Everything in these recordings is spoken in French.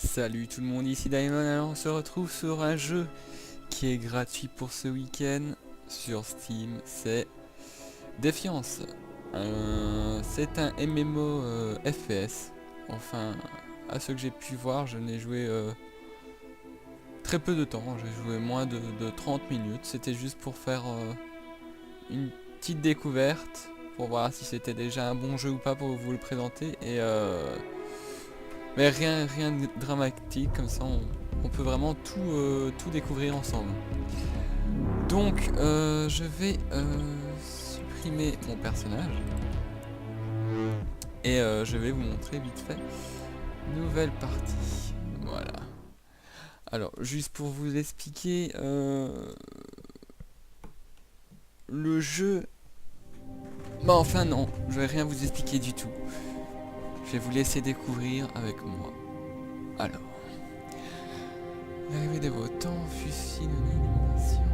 Salut tout le monde, ici Diamond. Alors on se retrouve sur un jeu qui est gratuit pour ce week-end sur Steam, c'est Défiance. C'est un MMO FPS. Enfin, à ce que j'ai pu voir, je n'ai joué très peu de temps, j'ai joué moins de 30 minutes. C'était juste pour faire une petite découverte, pour voir si c'était déjà un bon jeu ou pas pour vous le présenter. Mais rien de dramatique, comme ça on peut vraiment tout découvrir ensemble. Donc je vais supprimer mon personnage et je vais vous montrer vite fait nouvelle partie. Voilà. Alors juste pour vous expliquer le jeu. Bah enfin non, je vais rien vous expliquer du tout. Je vais vous laisser découvrir avec moi. Alors, l'arrivée des votants fut synonyme d'innovation.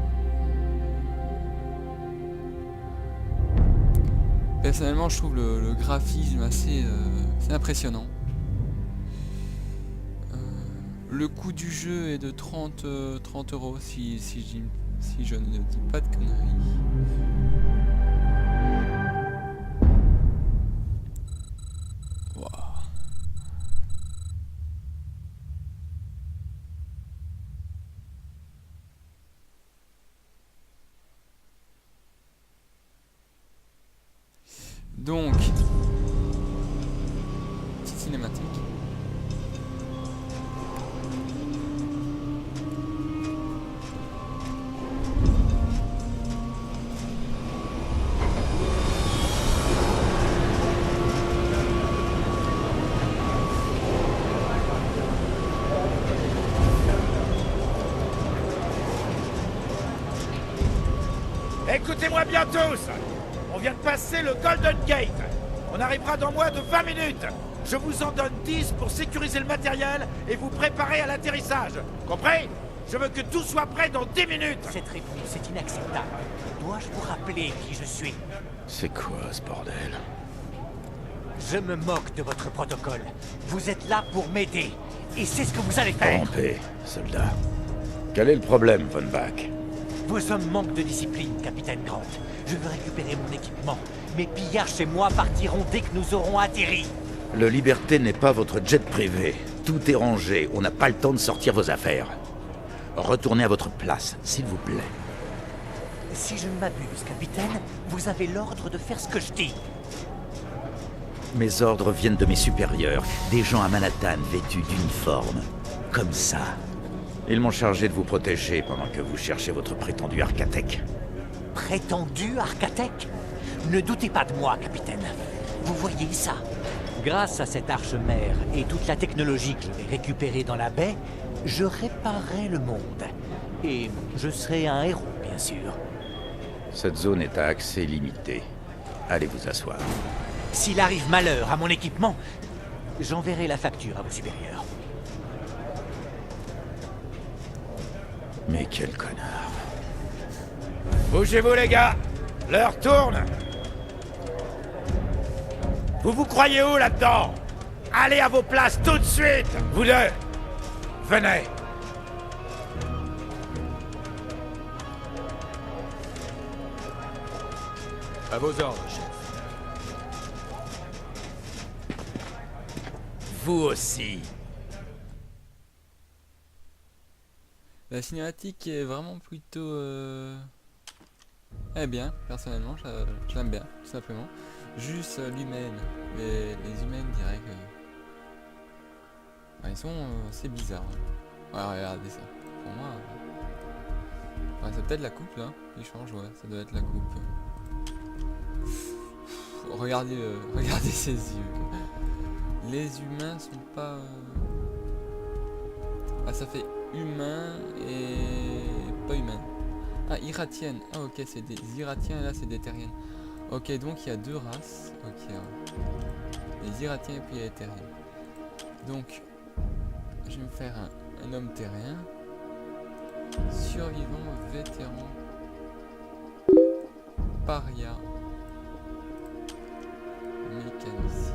Personnellement, je trouve le graphisme assez impressionnant. Le coût du jeu est de 30 € si je ne dis pas de conneries. Donc, petite cinématique. Écoutez-moi bien tous. On vient de passer le Golden Gate. On arrivera dans moins de 20 minutes. Je vous en donne 10 pour sécuriser le matériel et vous préparer à l'atterrissage. Compris? Je veux que tout soit prêt dans 10 minutes. Cette réponse est inacceptable. Dois-je vous rappeler qui je suis? C'est quoi ce bordel? Je me moque de votre protocole. Vous êtes là pour m'aider. Et c'est ce que vous allez faire. En paix, soldat. Quel est le problème, Von Bach? Vos hommes manquent de discipline, capitaine Grant. Je veux récupérer mon équipement. Mes pillards chez moi partiront dès que nous aurons atterri. Le Liberté n'est pas votre jet privé. Tout est rangé. On n'a pas le temps de sortir vos affaires. Retournez à votre place, s'il vous plaît. Si je ne m'abuse, capitaine, vous avez l'ordre de faire ce que je dis. Mes ordres viennent de mes supérieurs, des gens à Manhattan vêtus d'uniforme. Comme ça. Ils m'ont chargé de vous protéger pendant que vous cherchez votre prétendu Arcatech. Prétendu Arcatech? Ne doutez pas de moi, capitaine. Vous voyez ça? Grâce à cette arche-mère et toute la technologie que je vais récupérer dans la baie, je réparerai le monde. Et je serai un héros, bien sûr. Cette zone est à accès limité. Allez vous asseoir. S'il arrive malheur à mon équipement, j'enverrai la facture à vos supérieurs. Mais quel connard. Bougez-vous les gars. L'heure tourne. Vous croyez où là-dedans? Allez à vos places tout de suite. Vous deux. Venez. À vos ordres, chef. Vous aussi. La cinématique est vraiment plutôt bien, personnellement, je l'aime bien, tout simplement. Juste l'humaine, les humaines dirais que ils sont assez bizarres. Ouais, regardez ça. Pour moi, c'est peut-être la coupe là qui change, ouais, ça doit être la coupe. Regardez, regardez ses yeux. Les humains sont pas. Ah, ça fait humain et pas humain. Ah, iratienne. Ah, ok, c'est des iratiens et là c'est des terriennes. Ok, donc il y a deux races. Ok, ouais. Les iratiens et puis les terriens. Donc, je vais me faire un homme terrien. Survivant, vétéran, paria, mécanicien.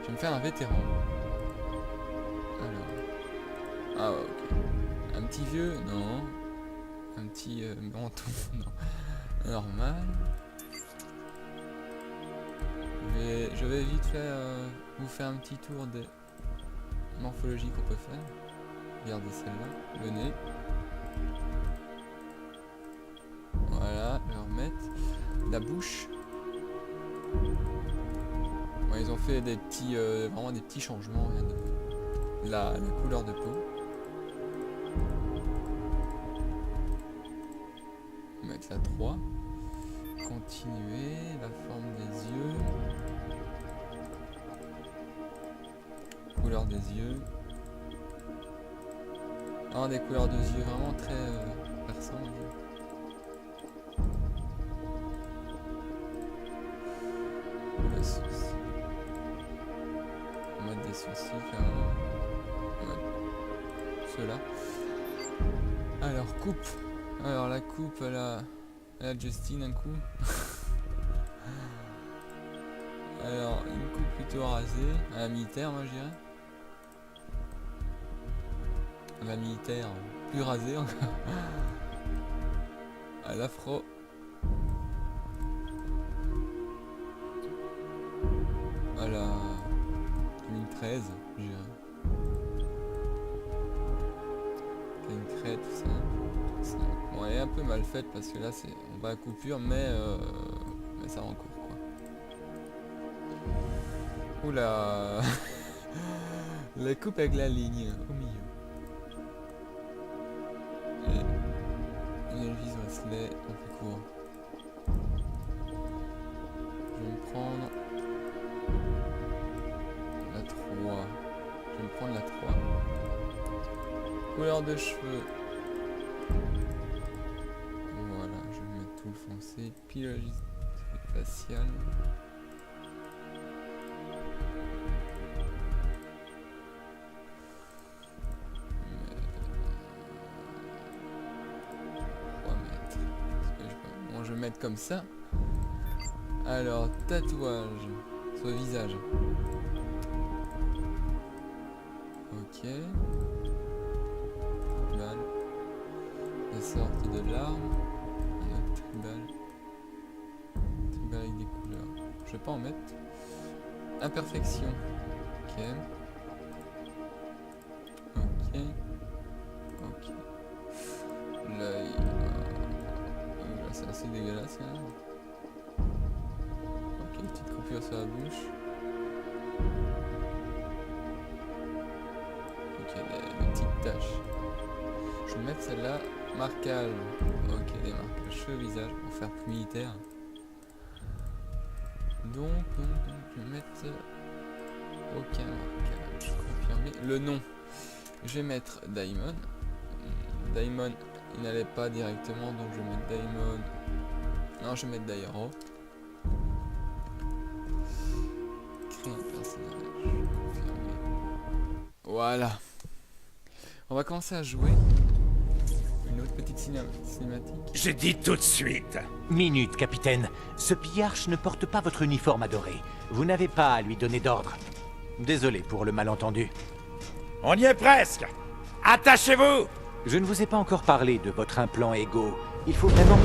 Je vais me faire un vétéran. Ah ok. Un petit vieux? Non. Un petit menton? Non. Normal. Je vais vite fait vous faire un petit tour des morphologies qu'on peut faire. Regardez celle-là. Le nez. Voilà, je vais remettre. La bouche. Ouais, ils ont fait des petits, vraiment des petits changements. Rien de... la couleur de peau. On va mettre la 3. Continuer. La forme des yeux. Couleur des yeux. Ah, des couleurs de yeux vraiment très perçantes. Le sourcil. On va mettre des sourcils carrément. On va mettre ceux-là. Alors coupe. Alors la coupe elle a Justine un coup. Alors une coupe plutôt rasée. À la militaire moi je dirais. À la militaire plus rasée encore. À l'afro. À la 2013, je dirais. Une crête, tout ça. Bon, elle est un peu mal faite parce que là, c'est on va à coupure, mais ça va en cours, quoi. Oula. La coupe avec la ligne au milieu. Et le vis bracelet un peu court. Je vais me prendre la 3. Je vais me prendre la 3. Couleur de cheveux. Voilà, je vais mettre tout le foncé. Pilogie faciale. Bon, je vais mettre comme ça. Alors, tatouage sur le visage. Ok. Tribal. Des sortes de larmes. Un autre tribal. Tribal avec des couleurs. Je vais pas en mettre. Imperfection. Ok. Ok. Ok. L'œil. C'est assez dégueulasse quand même. Ok, une petite coupure sur la bouche. Ok, des petites taches. Je vais mettre celle-là. Marquage. Ok, des marquages sur le visage pour faire plus militaire. Donc, je vais mettre aucun marquage. Confirmé. Le nom. Je vais mettre Daimon. Daimon, il n'allait pas directement, donc je vais mettre Daimon. Non, je vais mettre Dairo. Créer un personnage. Confirmé. Voilà. On va commencer à jouer. Une autre petite cinématique. J'ai dit tout de suite. Minute, capitaine. Ce pillarche ne porte pas votre uniforme adoré. Vous n'avez pas à lui donner d'ordre. Désolé pour le malentendu. On y est presque. Attachez-vous. Je ne vous ai pas encore parlé de votre implant Ego. Il faut vraiment...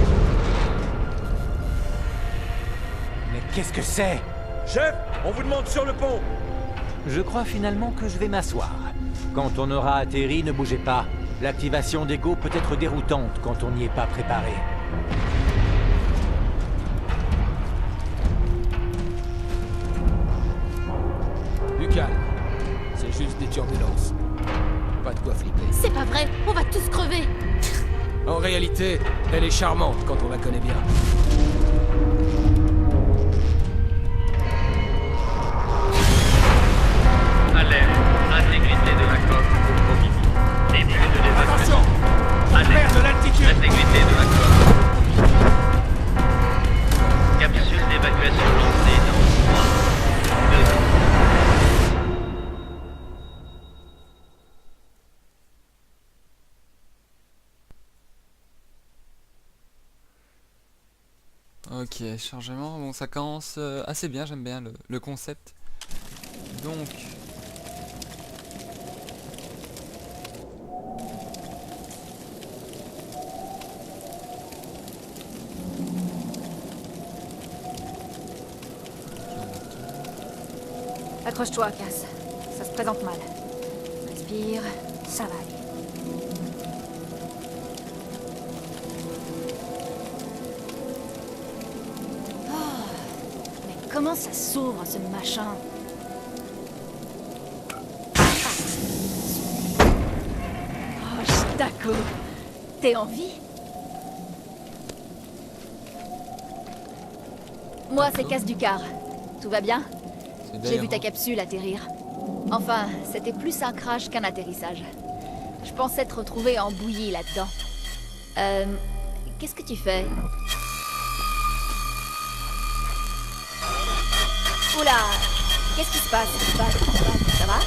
Mais qu'est-ce que c'est? Chef, on vous demande sur le pont. Je crois finalement que je vais m'asseoir. Quand on aura atterri, ne bougez pas. L'activation d'Ego peut être déroutante quand on n'y est pas préparé. Du calme. C'est juste des turbulences. Pas de quoi flipper. C'est pas vrai, on va tous crever. En réalité, elle est charmante quand on la connaît bien. Alerte, intégrité de la coque compromise. Début de l'évacuation. Attention, perd de l'altitude. Intégrité de la coque compromise. Capsule d'évacuation lancée dans 3, 2, Ok, chargement. Bon, ça commence assez bien, j'aime bien le concept. Donc... Accroche-toi, Cass. Ça se présente mal. Respire, ça va aller. Mais comment ça s'ouvre, ce machin? Oh, Shtako! T'es en vie? Moi, c'est Cass Ducar. Tout va bien? J'ai vu ta capsule atterrir. Enfin, c'était plus un crash qu'un atterrissage. Je pensais te retrouver en bouillie là-dedans. Qu'est-ce que tu fais? Oula! Qu'est-ce qui se passe? Ça va?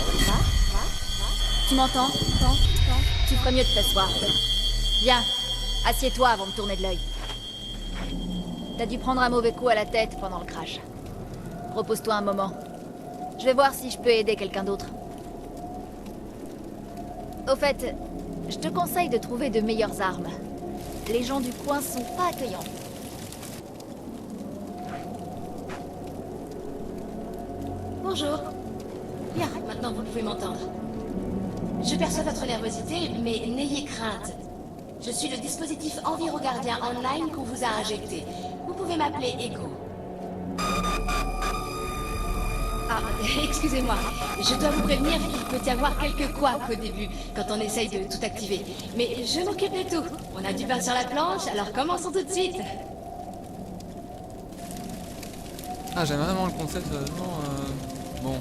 Tu m'entends? Tu ferais mieux de t'asseoir. Viens, assieds-toi avant de tourner de l'œil. T'as dû prendre un mauvais coup à la tête pendant le crash. Repose-toi un moment. Je vais voir si je peux aider quelqu'un d'autre. Au fait, je te conseille de trouver de meilleures armes. Les gens du coin sont pas accueillants. Bonjour. Bien, maintenant vous pouvez m'entendre. Je perçois votre nervosité, mais n'ayez crainte. Je suis le dispositif EnviroGardien Online qu'on vous a injecté. Vous pouvez m'appeler Echo. Ah, excusez-moi. Je dois vous prévenir qu'il peut y avoir quelques couacs au début, quand on essaye de tout activer. Mais je m'occupe de tout. On a du pain sur la planche, alors commençons tout de suite. Ah, j'aime vraiment le concept, sérieusement. Bon.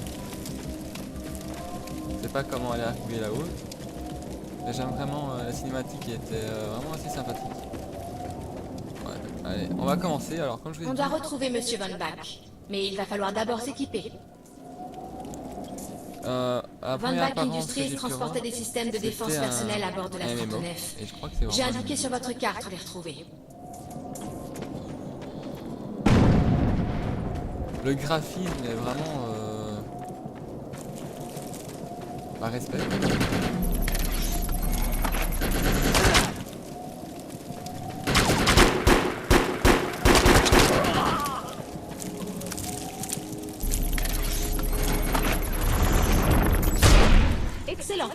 Je sais pas comment elle est arrivée là-haut. Mais j'aime vraiment la cinématique qui était vraiment assez sympathique. Ouais, allez, on va commencer. Alors, comme je vous ai On dit... doit retrouver Monsieur Von Bach. Mais il va falloir d'abord s'équiper. Von Von Bach Industries transportait des systèmes de défense personnelle à bord de la MMO, 39. et je crois que c'est J'ai vraiment indiqué sur votre carte où les retrouver. Le graphisme est vraiment... Par respect. Excellent.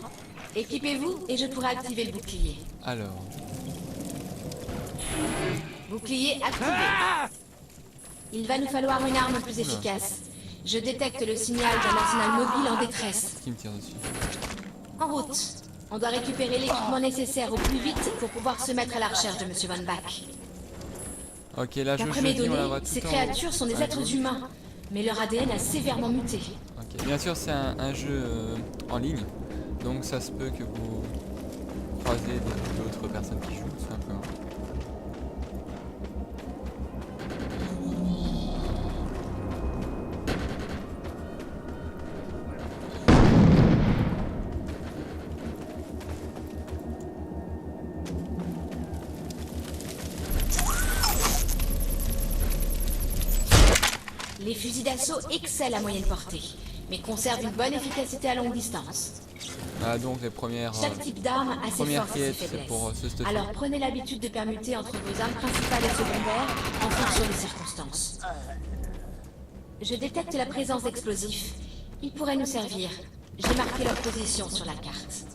Équipez-vous et je pourrai activer le bouclier. Alors... Bouclier activé. Il va nous falloir une arme plus efficace. Je détecte le signal d'un arsenal mobile en détresse. Qui me tire dessus? En route. On doit récupérer l'équipement nécessaire au plus vite pour pouvoir se mettre à la recherche de Monsieur Von Bach. Ok, là je D'après mes dis, on la données, voit tout ces en haut. créatures sont des Ah, êtres cool. humains, mais leur ADN a sévèrement muté. Ok, bien sûr c'est un jeu en ligne, donc ça se peut que vous croisez d'autres personnes qui jouent tout simplement. Les fusils d'assaut excellent à moyenne portée, mais conservent une bonne efficacité à longue distance. Ah donc les premières Chaque type d'arme a ses première forces et ses quête, c'est faiblesses. pour se stuffer. Alors prenez l'habitude de permuter entre vos armes principales et secondaires en fonction des circonstances. Je détecte la présence d'explosifs. Ils pourraient nous servir. J'ai marqué leur position sur la carte.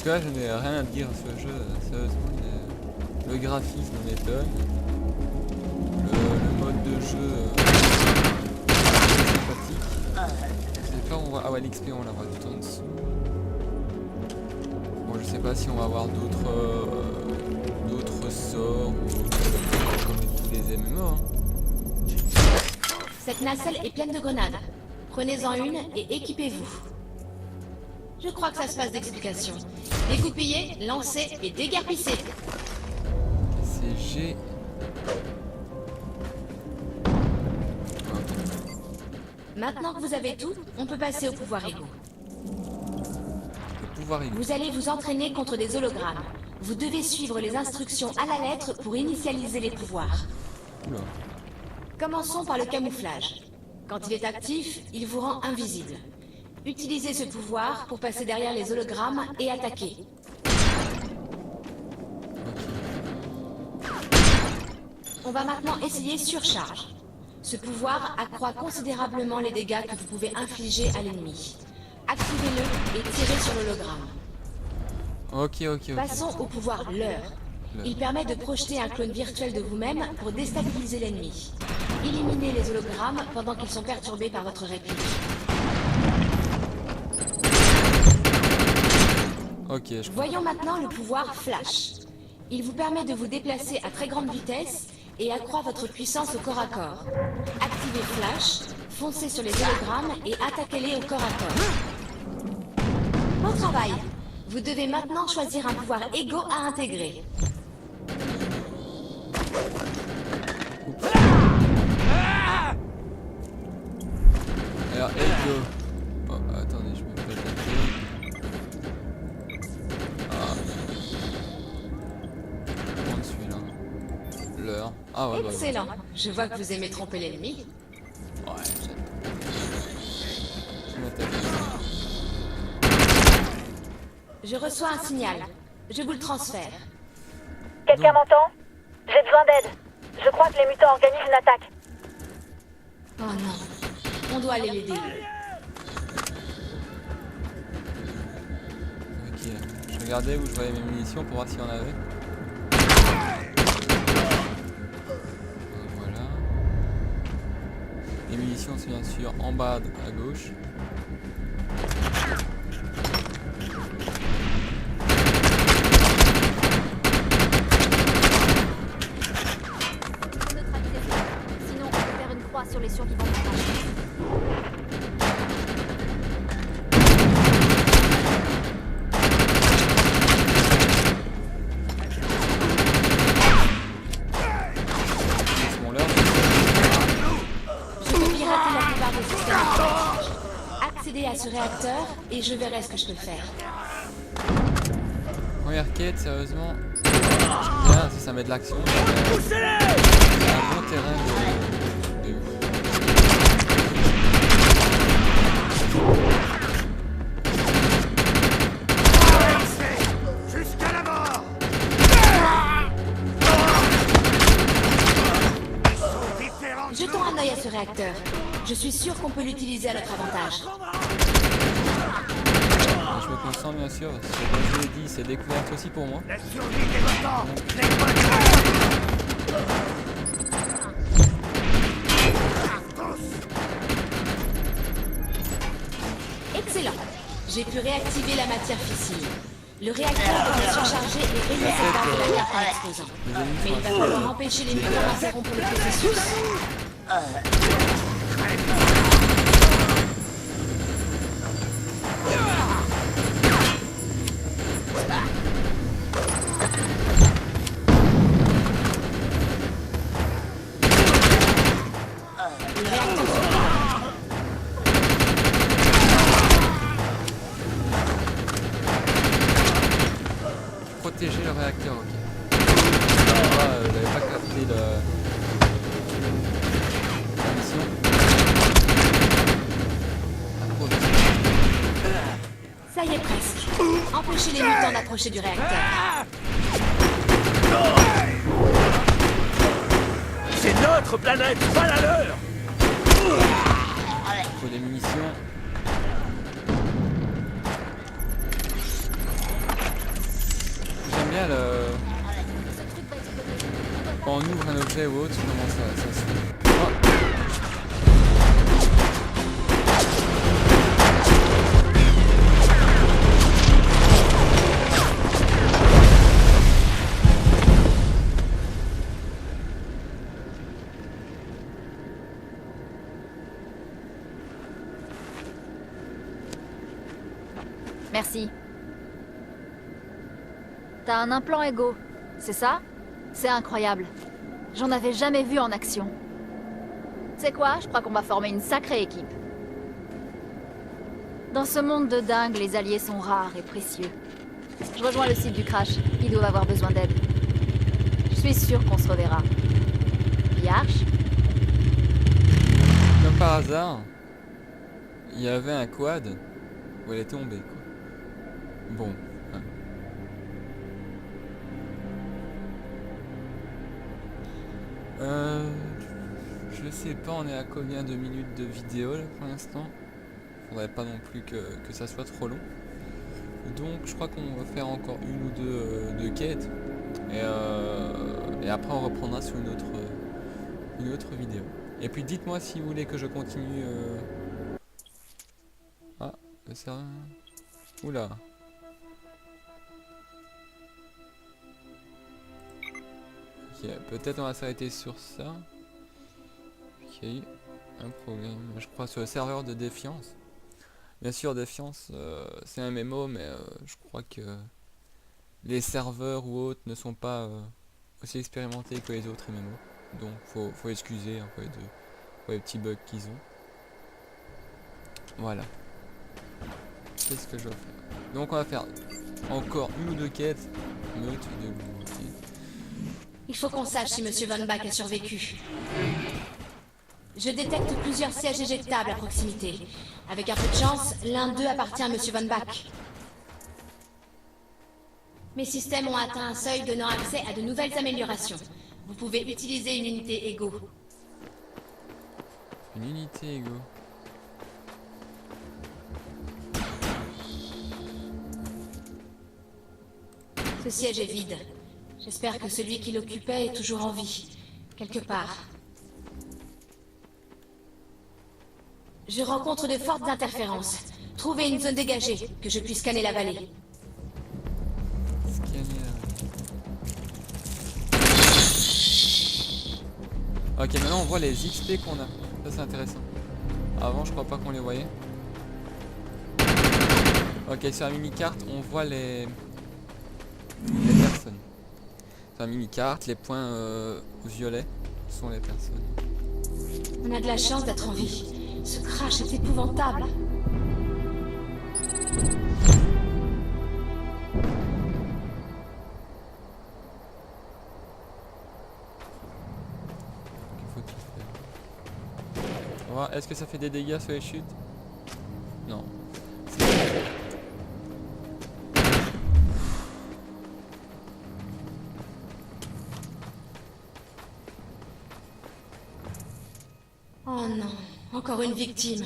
Parce que là je n'ai rien à dire à ce jeu, sérieusement, le graphisme m'étonne. Le mode de jeu sympathique. C'est pas on voit. Ah ouais, l'XP on la voit tout en dessous. Bon, je sais pas si on va avoir d'autres sorts ou comme tous les MMO. Hein. Cette nacelle est pleine de grenades. Prenez-en une et équipez-vous. Je crois que ça se passe d'explication. Dégoupillez, lancez et déguerpissez. C'est G. Maintenant que vous avez tout, on peut passer au pouvoir égaux. Le pouvoir égo. Vous allez vous entraîner contre des hologrammes. Vous devez suivre les instructions à la lettre pour initialiser les pouvoirs. Oula. Commençons par le camouflage. Quand il est actif, il vous rend invisible. Utilisez ce pouvoir pour passer derrière les hologrammes et attaquer. On va maintenant essayer surcharge. Ce pouvoir accroît considérablement les dégâts que vous pouvez infliger à l'ennemi. Activez-le et tirez sur l'hologramme. Ok. Passons au pouvoir leurre. Il permet de projeter un clone virtuel de vous-même pour déstabiliser l'ennemi. Éliminez les hologrammes pendant qu'ils sont perturbés par votre réplique. Ok, je comprends. Voyons maintenant le pouvoir flash. Il vous permet de vous déplacer à très grande vitesse et accroît votre puissance au corps à corps. Activez flash, foncez sur les hologrammes et attaquez-les au corps à corps. Bon travail. Vous devez maintenant choisir un pouvoir égaux à intégrer. Alors, Ego. Oh, attendez, je me fais attaquer. Ah. Prendre celui-là. L'heure. Ah ouais, Excellent. Je vois que vous aimez tromper l'ennemi. Ouais, j'attends. Je m'attaque. Je reçois un signal. Je vous le transfère. Quelqu'un m'entend? J'ai besoin d'aide. Je crois que les mutants organisent une attaque. Oh non. On doit aller l'aider. Ok, je regardais où je voyais mes munitions pour voir s'il y en avait. Voilà. Les munitions, c'est bien sûr en bas à gauche. Sinon, on peut faire une croix sur les survivants du crash. Laisse-moi l'heure. Je peux pirater la plupart des systèmes informatiques. Accédez à ce réacteur et je verrai ce que je peux faire. Première quête, sérieusement. Bien, si ça met de l'action. C'est un bon terrain de ouf. Jusqu'à la mort. Jetons un œil à ce réacteur. Je suis sûr qu'on peut l'utiliser à notre avantage. Je me concentre bien sûr, ce que je vous ai dit, c'est découverte aussi pour moi. La survie des votants n'est pas Excellent. J'ai pu réactiver la matière fissile. Le réacteur est surchargé et réinsécable la carte en explosant. Mais il va falloir empêcher les mutants d'interrompre le processus. Le réacteur Protéger le réacteur, ok. J'avais pas capté la mission. Ça y est presque. Empêchez les mutants d'approcher du réacteur. C'est notre planète, pas la leur. Faut des munitions. J'aime bien le... Quand on ouvre un objet ou autre, comment ça se fait. Oh. Merci. T'as un implant Ego, c'est ça? C'est incroyable. J'en avais jamais vu en action. Tu sais quoi? Je crois qu'on va former une sacrée équipe. Dans ce monde de dingue, les alliés sont rares et précieux. Je rejoins le site du crash. Ils doivent avoir besoin d'aide. Je suis sûre qu'on se reverra. Yarch? Donc par hasard, il y avait un quad où elle est tombée, quoi. Bon. Hein. Je sais pas, on est à combien de minutes de vidéo là pour l'instant. Faudrait pas non plus que ça soit trop long. Donc je crois qu'on va faire encore une ou deux quêtes. Et après on reprendra sur une autre vidéo. Et puis dites-moi si vous voulez que je continue. Ah, ça. Oula. Ok, peut-être on va s'arrêter sur ça. Ok, un problème. Je crois sur le serveur de Défiance. Bien sûr, Défiance, c'est un MMO, mais je crois que les serveurs ou autres ne sont pas aussi expérimentés que les autres MMO. Donc, faut excuser hein, pour les petits bugs qu'ils ont. Voilà. Qu'est-ce que je vais faire? Donc, on va faire encore une ou deux quêtes. Meute de loup. Il faut qu'on sache si Monsieur Von Bach a survécu. Je détecte plusieurs sièges éjectables à proximité. Avec un peu de chance, l'un d'eux appartient à Monsieur Von Bach. Mes systèmes ont atteint un seuil donnant accès à de nouvelles améliorations. Vous pouvez utiliser une unité Ego. Une unité Ego. Ce siège est vide. J'espère que celui qui l'occupait est toujours en vie. Quelque part. Je rencontre de fortes interférences. Trouvez une zone dégagée, que je puisse scanner la vallée. Ok, maintenant on voit les XP qu'on a. Ça c'est intéressant. Avant je crois pas qu'on les voyait. Ok, sur la mini-carte on voit les personnes. Sur la mini-carte, les points violets sont les personnes. On a de la chance d'être en vie. Ce crash est épouvantable. Est-ce que ça fait des dégâts sur les chutes? Non. Oh non, encore une victime.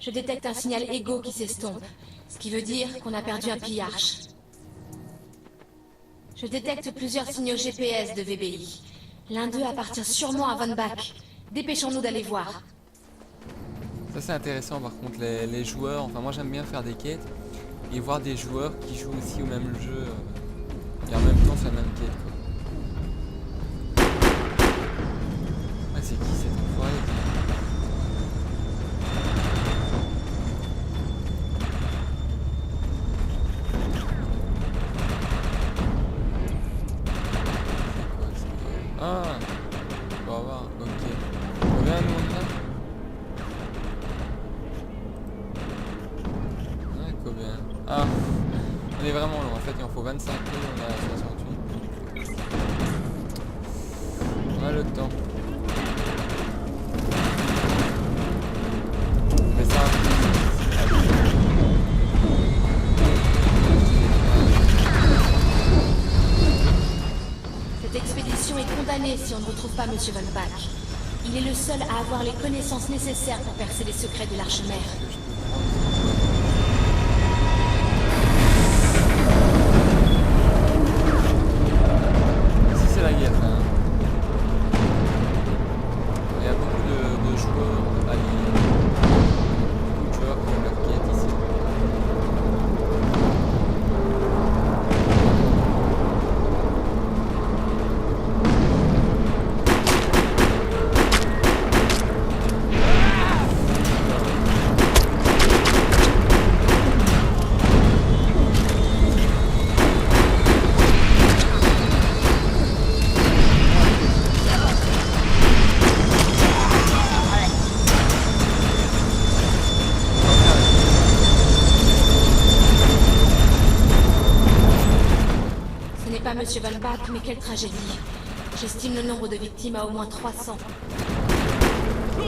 Je détecte un signal Ego qui s'estompe, ce qui veut dire qu'on a perdu un pillarche. Je détecte plusieurs signaux GPS de VBI. L'un d'eux appartient sûrement à Von Bach. Dépêchons-nous d'aller voir. Ça c'est intéressant par contre, les joueurs, enfin moi j'aime bien faire des quêtes et voir des joueurs qui jouent aussi au même jeu et en même temps sur la même quête quoi. Ah c'est qui cet enfoiré? Ah, on va voir, ok. Combien nous on a? Ah, on est vraiment loin, en fait il en faut 25 et on a 68. On a le temps. Mais ça... Cette expédition est condamnée si on ne retrouve pas Monsieur Von Bach. Il est le seul à avoir les connaissances nécessaires pour percer les secrets de l'Arche-Mère. Monsieur Von Bach, mais quelle tragédie. J'estime le nombre de victimes à au moins 300.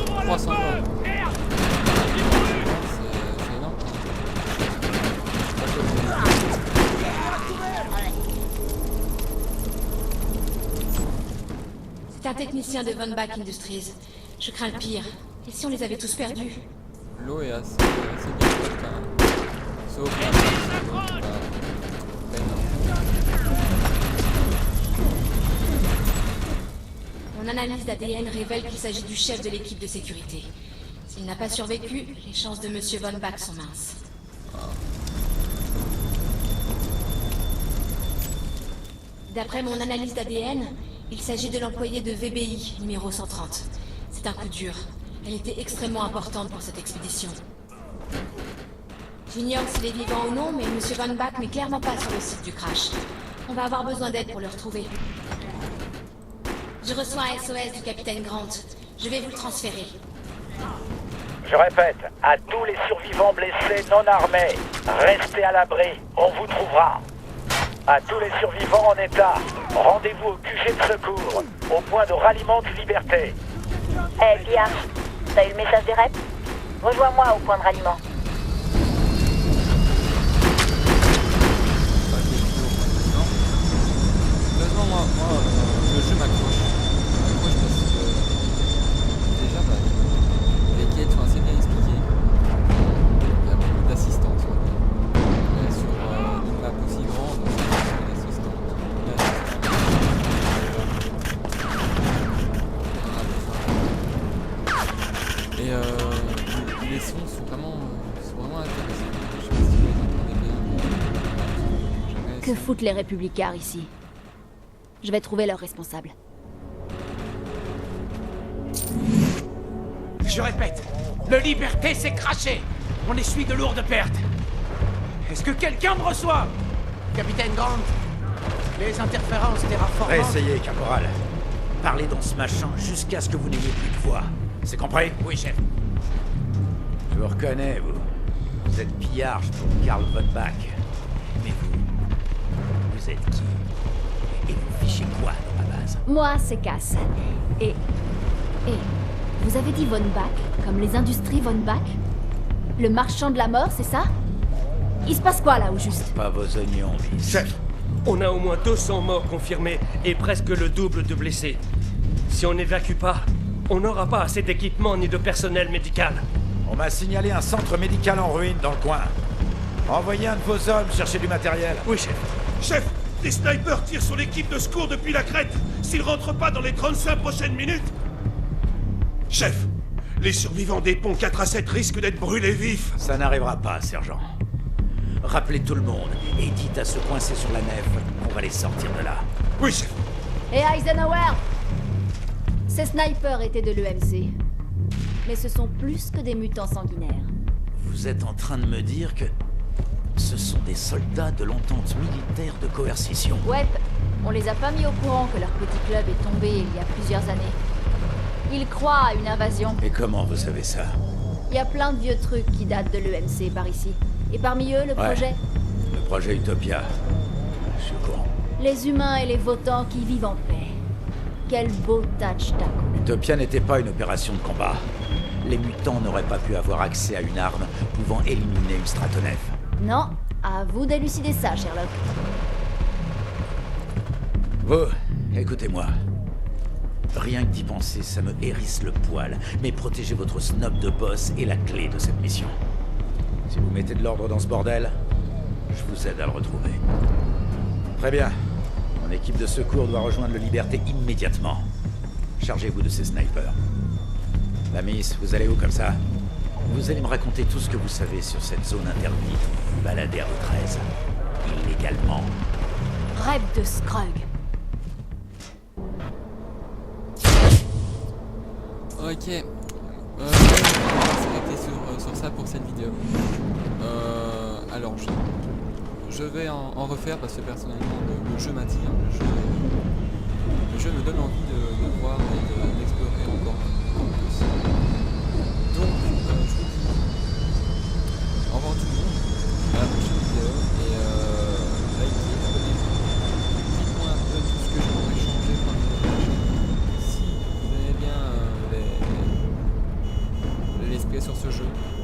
300 morts. C'est énorme. C'est un technicien de Von Bach Industries. Je crains le pire. Et si on les avait tous perdus? L'eau est assez bien faite quand même. Sauf Mon analyse d'ADN révèle qu'il s'agit du chef de l'équipe de sécurité. S'il n'a pas survécu, les chances de Monsieur Von Bach sont minces. D'après mon analyse d'ADN, il s'agit de l'employé de VBI, numéro 130. C'est un coup dur. Elle était extrêmement importante pour cette expédition. J'ignore s'il est vivant ou non, mais Monsieur Von Bach n'est clairement pas sur le site du crash. On va avoir besoin d'aide pour le retrouver. Je reçois un SOS du capitaine Grant. Je vais vous le transférer. Je répète, à tous les survivants blessés non armés, restez à l'abri, on vous trouvera. À tous les survivants en état, rendez-vous au QG de secours, au point de ralliement de Liberté. Hé, Pia, t'as eu le message des reps? Rejoins-moi au point de ralliement. heureusement, moi, le jeu m'accroche. Parce que déjà, les quêtes sont assez bien expliquées. Il y a beaucoup d'assistance. Sur une map aussi grande, il y a une assistante. Et les sons sont vraiment intéressants. Je sais pas si vous les entendez bien. Que foutent les républicains ici? Je vais trouver leur responsable. Je répète, le Liberté s'est craché. On essuie de lourdes pertes. Est-ce que quelqu'un me reçoit? Capitaine Grant, les interférences terraformantes... Essayez, caporal. Parlez dans ce machin jusqu'à ce que vous n'ayez plus de voix. C'est compris? Oui, chef. Je vous reconnais, vous. Vous êtes pillard pour Karl Von Bach. Mais vous êtes qui? Et vous fichez quoi dans ma base? Moi, c'est Cass. Et vous avez dit Von Bach, comme les industries Von Bach? Le marchand de la mort, c'est ça? Il se passe quoi là, au juste? Pas vos oignons, Miss. Chef, on a au moins 200 morts confirmés et presque le double de blessés. Si on n'évacue pas, on n'aura pas assez d'équipement ni de personnel médical. On m'a signalé un centre médical en ruine dans le coin. Envoyez un de vos hommes chercher du matériel. Oui, chef. Chef, des snipers tirent sur l'équipe de secours depuis la crête. S'ils rentrent pas dans les 35 prochaines minutes... Chef, les survivants des ponts 4 à 7 risquent d'être brûlés vifs. Ça n'arrivera pas, sergent. Rappelez tout le monde et dites à ceux coincés sur la nef qu'on va les sortir de là. Oui, chef. Et Eisenhower! Ces snipers étaient de l'EMC. Mais ce sont plus que des mutants sanguinaires. Vous êtes en train de me dire que ce sont des soldats de l'entente militaire de coercition? Ouais, on les a pas mis au courant que leur petit club est tombé il y a plusieurs années. Ils croient à une invasion. Et comment vous savez ça? Il y a plein de vieux trucs qui datent de l'EMC par ici. Et parmi eux, le projet... Le projet Utopia. Je suis au courant. Les humains et les votants qui vivent en paix. Quel beau touch-tac. Utopia n'était pas une opération de combat. Les mutants n'auraient pas pu avoir accès à une arme pouvant éliminer une stratonef. Non, à vous d'élucider ça, Sherlock. Vous, écoutez-moi. Rien que d'y penser, ça me hérisse le poil. Mais protégez votre snob de boss est la clé de cette mission. Si vous mettez de l'ordre dans ce bordel, je vous aide à le retrouver. Très bien. Mon équipe de secours doit rejoindre le Liberté immédiatement. Chargez-vous de ces snipers. La Miss, vous allez où comme ça? Vous allez me raconter tout ce que vous savez sur cette zone interdite où vous baladez à votre aise. Illégalement. Rêve de Scrug. Ok. On va s'arrêter sur ça pour cette vidéo. Alors, je vais en refaire parce que personnellement, le jeu m'attire. Le jeu me donne envie de voir et d'explorer encore plus. Donc, je vous dis au revoir tout le monde. À la prochaine vidéo. Et likez, abonnez-vous. Dites-moi un peu tout ce que je pourrais changer. Si vous aimez bien sur ce jeu.